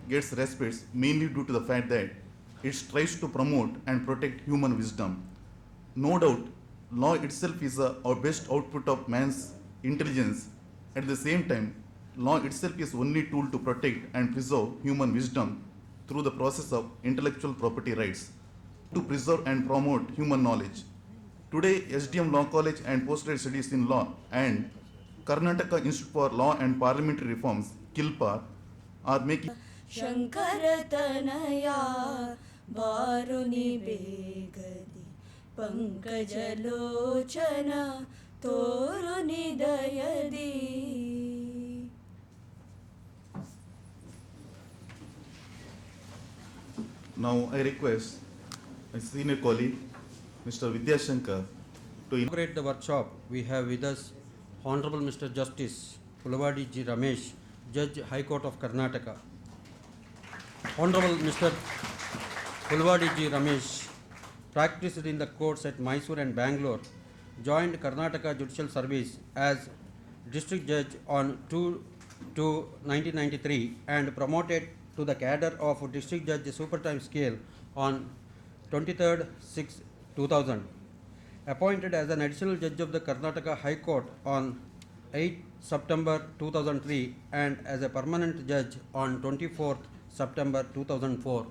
gets respect mainly due to the fact that it tries to promote and protect human wisdom. No doubt, law itself is our best output of man's intelligence. At the same time, law itself is only tool to protect and preserve human wisdom through the process of intellectual property rights to preserve and promote human knowledge. Today, SDM Law College and Postgraduate Studies in Law and Karnataka Institute for Law and Parliamentary Reforms, KILPA, are making ಶಂಕರತನಯ ಬಾರುನಿ ಬೇಗದಿ ಪಂಕಜಲೋಚನ ತೋರುನಿ ದಯದಿ. Now I request my senior colleague, Mr. Vidyashankar, to inaugurate the workshop. We have with us Honorable Mr. Justice Hulwadi G. Ramesh, Judge High Court of Karnataka. Honorable Mr. Hulwadi G. Ramesh practiced in the courts at Mysore and Bangalore, joined Karnataka Judicial Service as District Judge on 2/2/1993 and promoted to the cadre of District Judge Super Time Scale on 23rd/6/2000. Appointed as an additional judge of the Karnataka High Court on 8 September 2003 and as a permanent judge on 24th September 2004.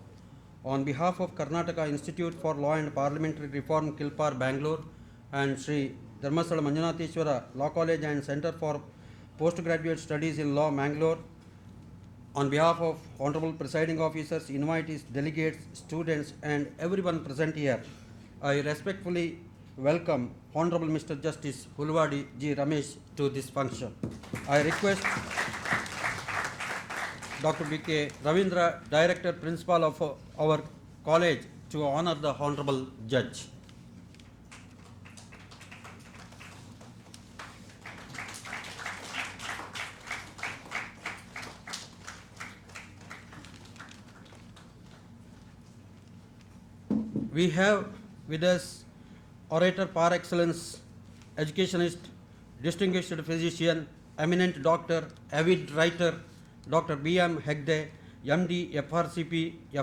On behalf of Karnataka Institute for Law and Parliamentary Reform, Kilpar, Bangalore, and Sri Dharmasala Manjunatheshwara Law College and Center for Postgraduate Studies in Law, Mangalore, on behalf of Honorable Presiding Officers, invitees, delegates, students, and everyone present here, I respectfully welcome Honorable Mr. Justice Hulwadi G. Ramesh to this function. I request Dr. B.K. Ravindra, Director, Principal of our college, to honor the Honorable Judge. We have with us orator par excellence, educationist, distinguished physician, eminent doctor, avid writer, Dr. B.M. Hegde, MD, FRCP,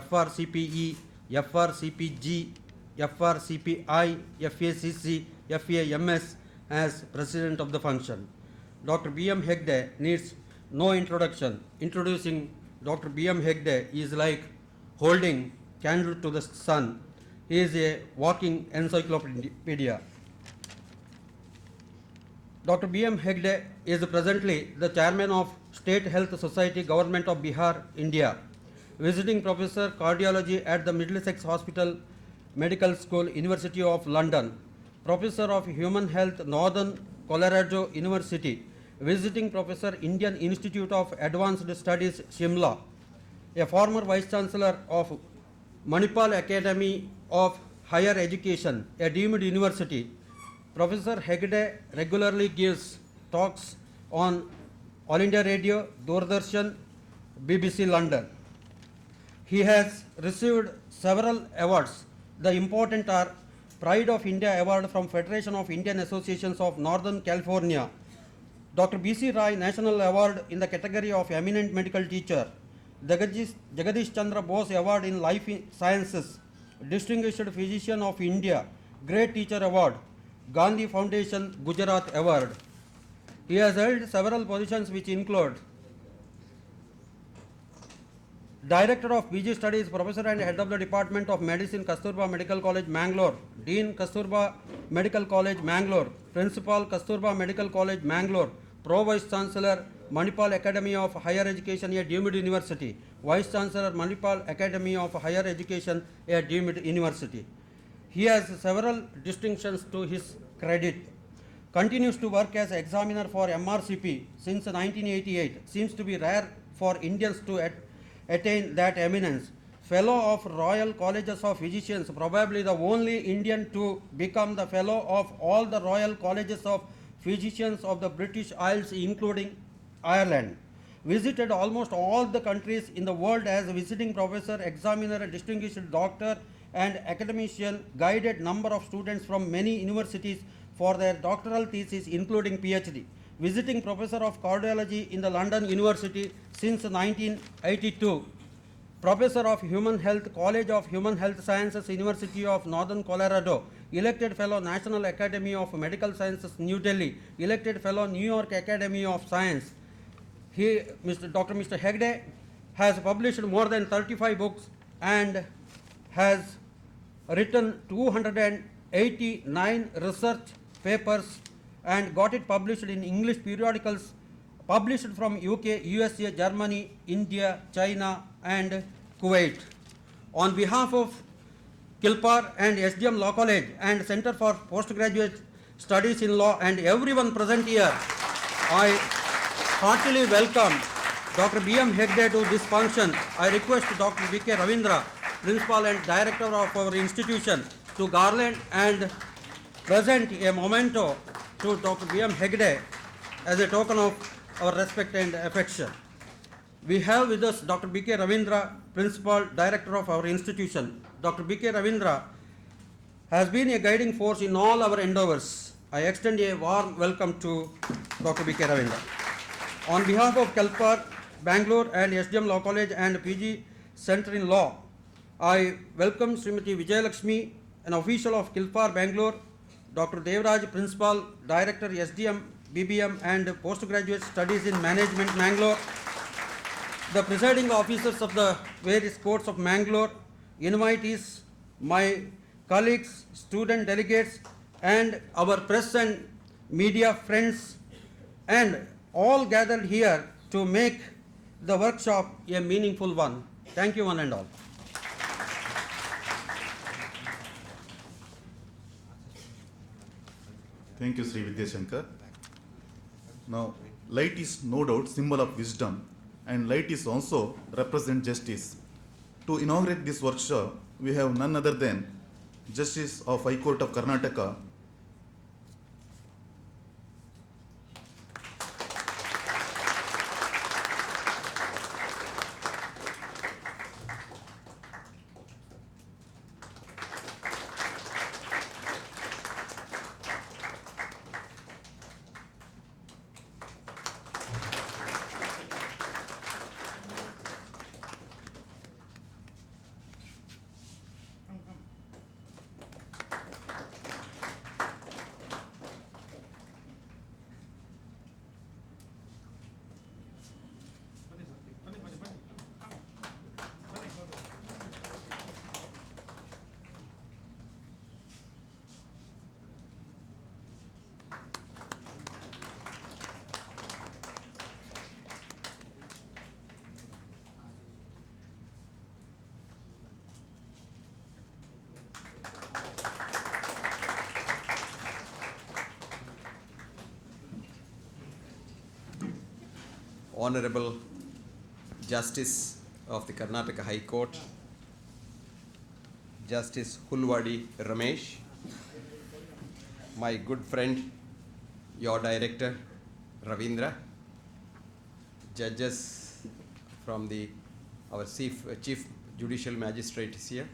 FRCPE, FRCPG, FRCPI, FACC, FAMS as President of the function. Dr. B.M. Hegde needs no introduction. Introducing Dr. B.M. Hegde is like holding candle to the sun. He is a walking encyclopedia. Dr. B.M. Hegde is presently the chairman of State Health Society, Government of Bihar, India, visiting professor cardiology at the Middlesex Hospital Medical School, University of London, professor of human health, Northern Colorado University, visiting professor, Indian Institute of Advanced Studies, Shimla, a former vice chancellor of Manipal Academy of Higher Education, a deemed university. Professor Hegde regularly gives talks on All India Radio, Doordarshan, BBC London. He has received several awards. The important are Pride of India Award from Federation of Indian Associations of Northern California, Dr. B.C. Rai National Award in the category of Eminent Medical Teacher, Jagadish Chandra Bose Award in Life Sciences, Distinguished Physician of India, Great Teacher Award, Gandhi Foundation Gujarat Award. He has held several positions which include Director of PG Studies, Professor and Head of the Department of Medicine, Kasturba Medical College, Mangalore, Dean, Kasturba Medical College, Mangalore, Principal, Kasturba Medical College, Mangalore, Pro Vice Chancellor, Manipal Academy of Higher Education, a deemed university, Vice Chancellor, Manipal Academy of Higher Education, a deemed university. He has several distinctions to his credit. Continues to work as examiner for MRCP since 1988. Seems to be rare for Indians to attain that eminence. Fellow of Royal Colleges of Physicians, probably the only Indian to become the fellow of all the Royal Colleges of Physicians of the British Isles, including Ireland. Visited almost all the countries in the world as a visiting professor, examiner, distinguished doctor, and academician. Guided number of students from many universities for their doctoral thesis, including PhD. Visiting professor of cardiology in the London University since 1982. Professor of Human Health, College of Human Health Sciences, University of Northern Colorado, elected Fellow, National Academy of Medical Sciences, New Delhi, elected Fellow, New York Academy of Science. Dr. Mr. Hegde has published more than 35 books and has written 289 research papers and got it published in English periodicals published from UK, USA, Germany, India, China and Kuwait. On behalf of Kilpar and SDM Law College and Center for Postgraduate Studies in Law and everyone present here, I heartily welcome Dr. B.M. Hegde to this function. I request Dr. V.K. Ravindra, Principal and Director of our institution, to garland and present a memento to Dr. B.M. Hegde as a token of our respect and affection. We have with us Dr. B.K. Ravindra, Principal Director of our institution. Dr. B.K. Ravindra has been a guiding force in all our endeavors. I extend a warm welcome to Dr. B.K. Ravindra. On behalf of Kalpar, Bangalore and SDM Law College and PG Center in Law, I welcome Srimati Vijayalakshmi, an official of Kilpar, Bangalore, Dr. Devraj, Principal, Director, SDM, BBM and Postgraduate Studies in Management, Mangalore, the presiding officers of the various courts of Mangalore, invitees, my colleagues, student delegates, and our press and media friends, and all gathered here to make the workshop a meaningful one. Thank you, one and all. Thank you, Sri Vidyashankar. Now, light is no doubt symbol of wisdom, and light is also represent justice. To inaugurate this workshop, we have none other than Justice of High Court of Karnataka, Honorable Justice of the Karnataka High Court, Justice Hulwadi Ramesh, my good friend, your director, Ravindra, judges from our chief judicial magistrate is here,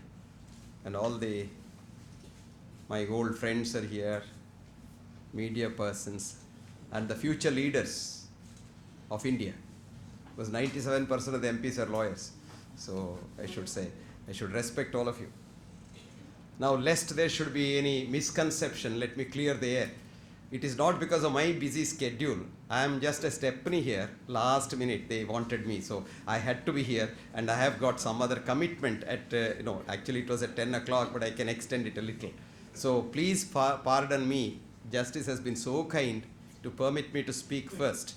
and all my old friends are here, media persons, and the future leaders of India, because 97% of the MPs are lawyers. So I should respect all of you. Now, lest there should be any misconception, let me clear the air. It is not because of my busy schedule. I am just a stepney here. Last minute they wanted me, so I had to be here, and I have got some other commitment at, actually it was at 10 o'clock, but I can extend it a little. So please pardon me. Justice has been so kind to permit me to speak first.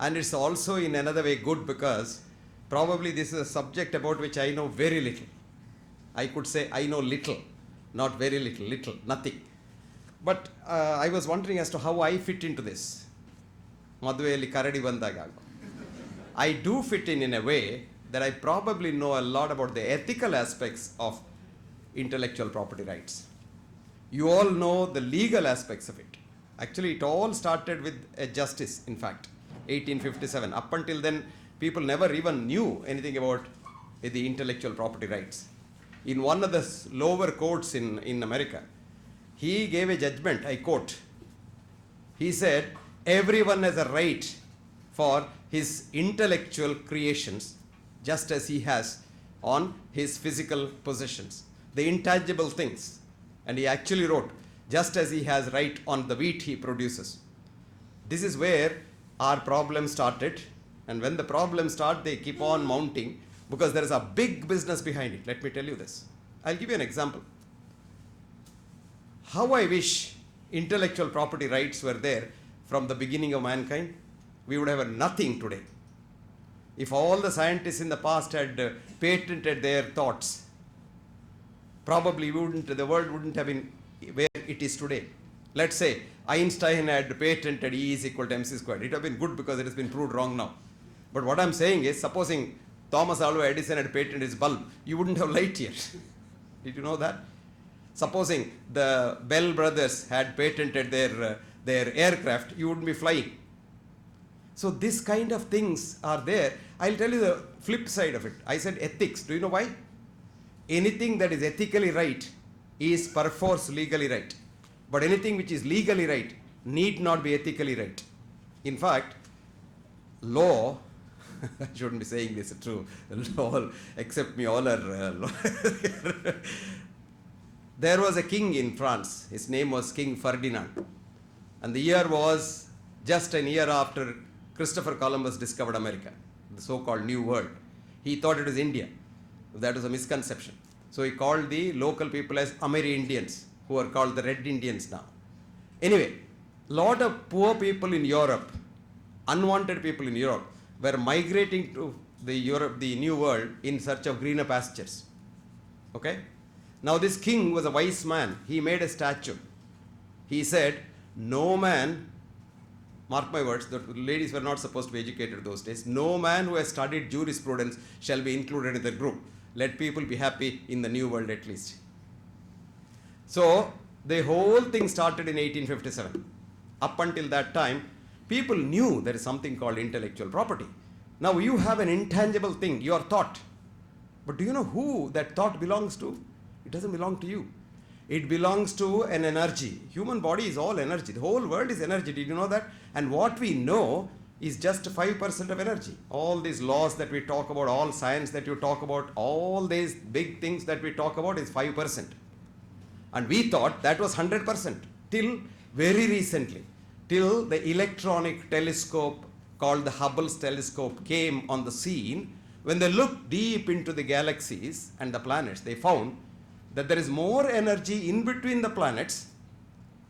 And it's also in another way good, because probably this is a subject about which I know very little. I could say I know little, not very little, nothing. But I was wondering as to how I fit into this. Madhuveli Karadi Bandaga. I do fit in a way that I probably know a lot about the ethical aspects of intellectual property rights. You all know the legal aspects of it. Actually, it all started with a justice, in fact. 1857. Up until then, people never even knew anything about the intellectual property rights. In one of the lower courts in America, he gave a judgment, I quote. He said, everyone has a right for his intellectual creations, just as he has on his physical possessions, the intangible things. And he actually wrote, just as he has right on the wheat he produces. This is where our problem started. And when the problems start, they keep on mounting because there is a big business behind it. Let me tell you this. I'll give you an example. How I wish intellectual property rights were there from the beginning of mankind. We would have nothing today. If all the scientists in the past had patented their thoughts, probably the world wouldn't have been where it is today. Let's say Einstein had patented E is equal to mc squared. It would have been good because it has been proved wrong now. But what I'm saying is, supposing Thomas Alva Edison had patented his bulb, you wouldn't have light years. Did you know that? Supposing the Bell brothers had patented their aircraft, you wouldn't be flying. So this kind of things are there. I'll tell you the flip side of it. I said ethics. Do you know why? Anything that is ethically right is perforce legally right. But anything which is legally right need not be ethically right. In fact, law, I shouldn't be saying this, true, law, except me all are There was a king in France. His name was King Ferdinand. And the year was just a year after Christopher Columbus discovered America, the so-called New World. He thought it was India. That was a misconception. So he called the local people as Amerindians, who are called the Red Indians now. Anyway, lot of poor people in Europe, unwanted people in Europe, were migrating to the New World in search of greener pastures. Okay? Now this king was a wise man. He made a statue. He said, no man, mark my words, the ladies were not supposed to be educated those days, no man who has studied jurisprudence shall be included in the group. Let people be happy in the New World at least. So the whole thing started in 1857. Up until that time, people knew there is something called intellectual property. Now you have an intangible thing, your thought. But do you know who that thought belongs to? It doesn't belong to you. It belongs to an energy. Human body is all energy. The whole world is energy. Did you know that? And what we know is just 5% of energy. All these laws that we talk about, all science that you talk about, all these big things that we talk about is 5%. And we thought that was 100% till very recently, till the electronic telescope called the Hubble's telescope came on the scene. When they looked deep into the galaxies and the planets, they found that there is more energy in between the planets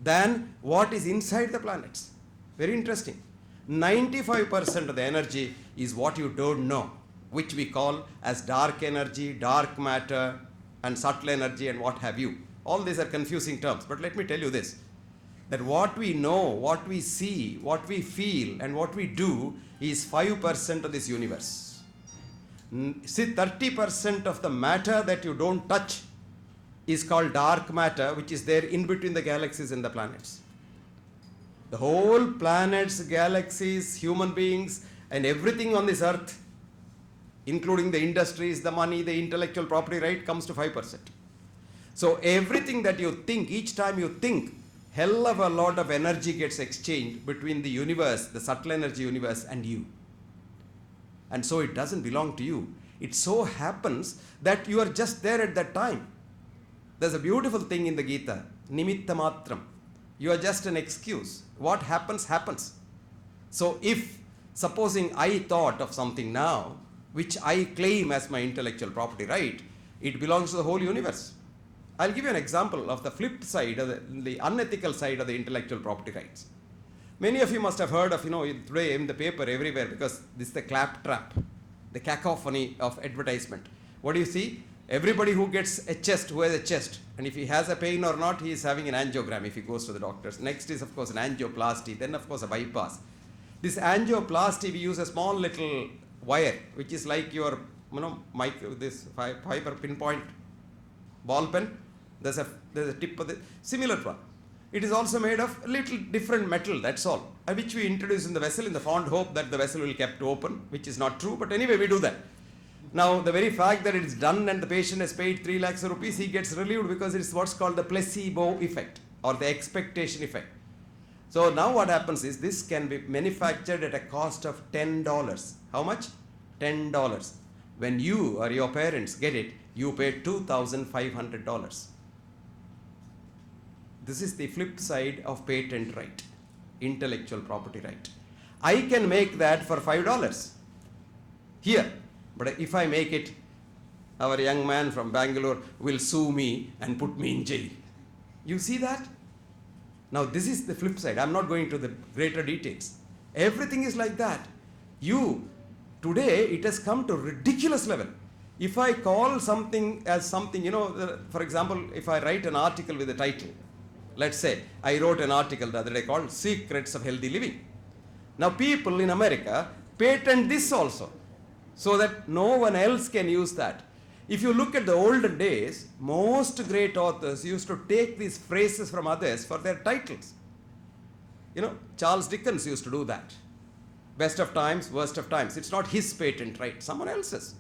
than what is inside the planets. Very interesting. 95% of the energy is what you don't know, which we call as dark energy, dark matter, and subtle energy, and what have you. All these are confusing terms, but let me tell you this, that what we know, what we see, what we feel, and what we do is 5% of this universe. See, 30% of the matter that you don't touch is called dark matter, which is there in between the galaxies and the planets. The whole planets, galaxies, human beings, and everything on this earth, including the industries, the money, the intellectual property right, comes to 5%. So everything that you think, each time you think, hell of a lot of energy gets exchanged between the universe, the subtle energy universe, and you. And so it doesn't belong to you. It so happens that you are just there at that time. There's a beautiful thing in the Gita, nimitta matram. You are just an excuse. What happens, happens. So if, supposing I thought of something now, which I claim as my intellectual property right, it belongs to the whole universe. I'll give you an example of the flip side, of the unethical side of the intellectual property rights. Many of you must have heard of, today in the paper everywhere, because this is the claptrap, the cacophony of advertisement. What do you see? Everybody who gets a chest, who has a chest, and if he has a pain or not, he is having an angiogram if he goes to the doctors. Next is, of course, an angioplasty, then, of course, a bypass. This angioplasty, we use a small little wire, which is like your, this fiber pinpoint ball pen. There's a tip of the similar one. It is also made of a little different metal, that's all, which we introduce in the vessel in the fond hope that the vessel will be kept open, which is not true, but anyway, we do that. Now, the very fact that it is done and the patient has paid 3 lakhs of rupees, he gets relieved because it's what's called the placebo effect or the expectation effect. So now what happens is this can be manufactured at a cost of $10. How much? $10. when you or your parents get it, you pay $2,500. This is the flip side of patent right, intellectual property right. I can make that for $5 here, but if I make it, our young man from Bangalore will sue me and put me in jail. You see that? Now this is the flip side. I'm not going to the greater details. Everything is like that. Today it has come to ridiculous level. If I call something as something, for example, if I write an article with a title, let's say I wrote an article the other day called Secrets of Healthy Living. Now people in America patent this also, so that no one else can use that. If you look at the olden days, most great authors used to take these phrases from others for their titles. Charles Dickens used to do that. Best of times, worst of times. It's not his patent right, someone else's.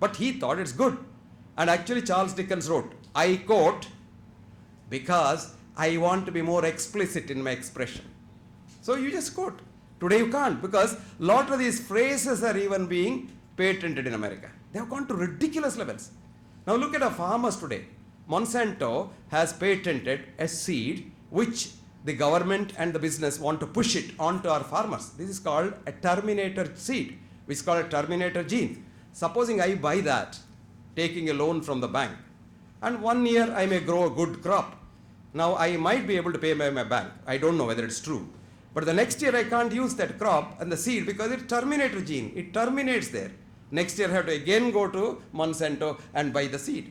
But he thought it's good. And actually Charles Dickens wrote, I quote, because I want to be more explicit in my expression. So you just quote. Today you can't, because a lot of these phrases are even being patented in America. They have gone to ridiculous levels. Now look at our farmers today. Monsanto has patented a seed which the government and the business want to push it onto our farmers. This is called a terminator seed, which is called a terminator gene. Supposing I buy that, taking a loan from the bank, and 1 year I may grow a good crop. Now I might be able to pay my bank. I don't know whether it's true. But the next year I can't use that crop and the seed because it's terminator gene. It terminates there. Next year I have to again go to Monsanto and buy the seed.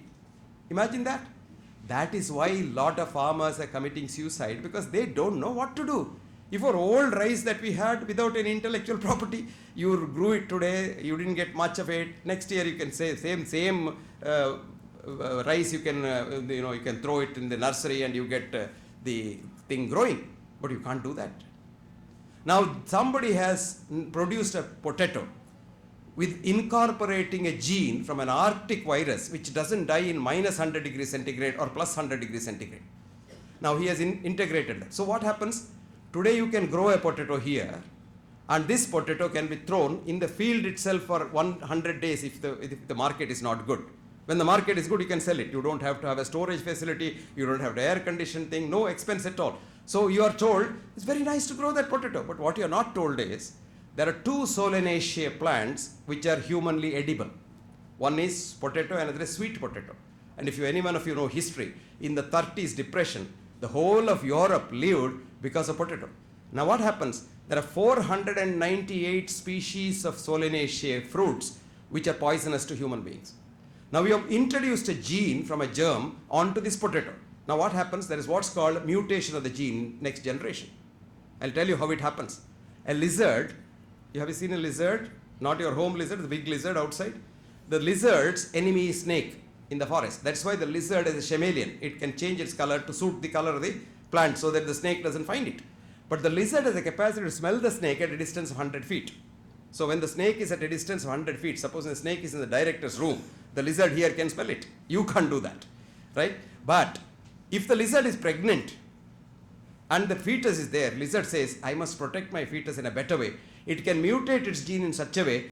Imagine that. That is why a lot of farmers are committing suicide, because they don't know what to do. If our old rice that we had without any intellectual property, you grew it today, you didn't get much of it. Next year you can say same rice, you can throw it in the nursery and you get the thing growing. But you can't do that. Now somebody has produced a potato with incorporating a gene from an Arctic virus which doesn't die in minus 100 degrees centigrade or plus 100 degrees centigrade. Now he has integrated that. So what happens? Today you can grow a potato here, and this potato can be thrown in the field itself for 100 days if the market is not good. When the market is good, you can sell it. You don't have to have a storage facility. You don't have to air condition thing. No expense at all. So you are told, it's very nice to grow that potato. But what you are not told is, there are two Solanaceae plants which are humanly edible. One is potato, another is sweet potato. And if any one of you know history, in the 30s depression, the whole of Europe lived because of potato. Now what happens? There are 498 species of Solanaceae fruits which are poisonous to human beings. Now we have introduced a gene from a germ onto this potato. Now what happens? There is what's called mutation of the gene next generation. I'll tell you how it happens. A lizard, have you seen a lizard? Not your home lizard, the big lizard outside. The lizard's enemy is snake in the forest. That's why the lizard is a chameleon. It can change its color to suit the color of the plant so that the snake doesn't find it. But the lizard has a capacity to smell the snake at a distance of 100 feet. So when the snake is at a distance of 100 feet, suppose the snake is in the director's room, the lizard here can smell it. You can't do that, right? But if the lizard is pregnant and the fetus is there, lizard says, I must protect my fetus in a better way. It can mutate its gene in such a way